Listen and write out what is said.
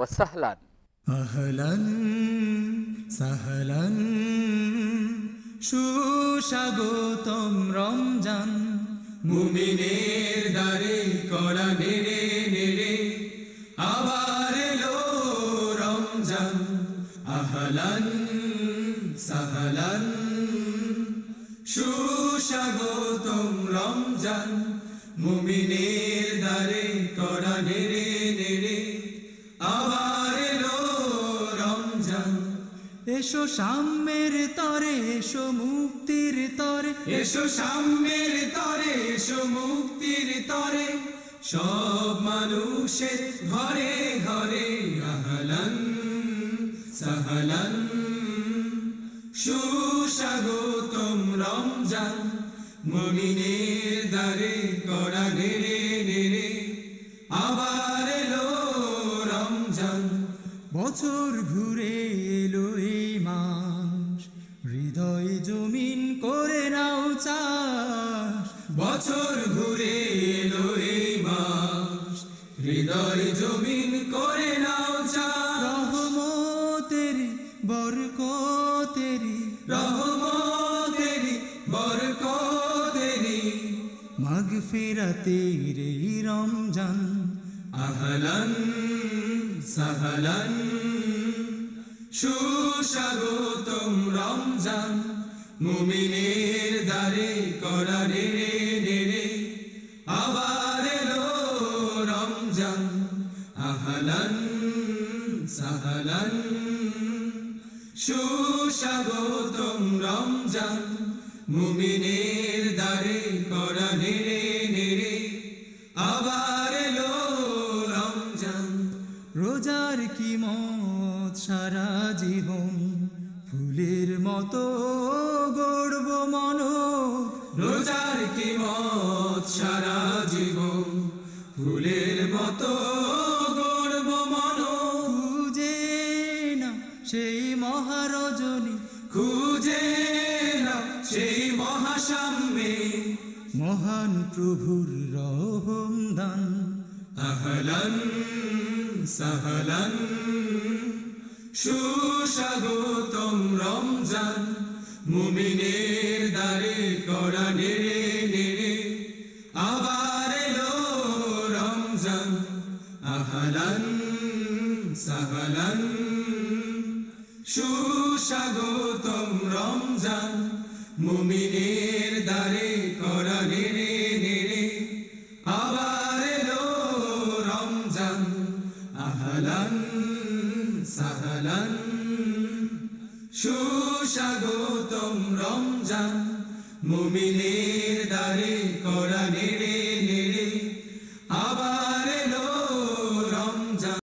ওয়া সাহলান। আহলান সাহলান সুস্বাগতম রমজান, মুমিনের দ্বারে করা নেড়ে নেড়ে আবার এলো রমজান। আহলান সাহলান সুস্বাগতম রমজান, মুমিনের দ্বারে করা নেড়ে নেড়ে আবার এলো রমজান। এসো সাম্যের তরে, এসো মুক্তির তরে, এসো সাম্যের তরে, এসো মুক্তির তরে, সব মানুষের ঘরে ঘরে। আহলান সাহলান সুস্বাগতম রমজান, মুমিনের দ্বারে করা নেড়ে নেড়ে আবার এলো রমজান। বছর ঘুরে এলো এই মাস, হৃদয় জমিন করে নাও চাষ। বছর ঘুরে এলো এই মাস, হৃদয় জমিন করে নাও চাষ। রহমতেরি বরকতেরি, রহমতেরি বরকতেরি, মাগফিরাতের এই রমজান। আহলান সাহলান সুস্বাগতম রমজান, মুমিনের দ্বারে করা নেড়ে নেড়ে আবার এলো রমজান। আহলান সাহলান সুস্বাগতম রমজান, মুমিনের দ্বারে করা নেড়ে নেড়ে আবার এলো রমজান। রোজার কি মত সারা জীবন, ফুলের মতো গড়ব মন। রোজার কি মত সারা জীবন, ফুলের মতো গড়ব মন। খুঁজে না সেই মহারজনী, খুঁজে না সেই মহাসাম্যে, মহান প্রভুর রহমদান। আহলান সাহলান সুস্বাগতম রমজান, মুমিনের দ্বারে করা নেড়ে নেড়ে আবার এলো রমজান। আহলান সাহলান সুস্বাগতম রমজান, মুমিনের দ্বারে করা নেড়ে নেড়ে আবার এলো রমজান। আহলান সাহলান সুস্বাগতম রমজান, মুমিনের দ্বারে করা নেড়ে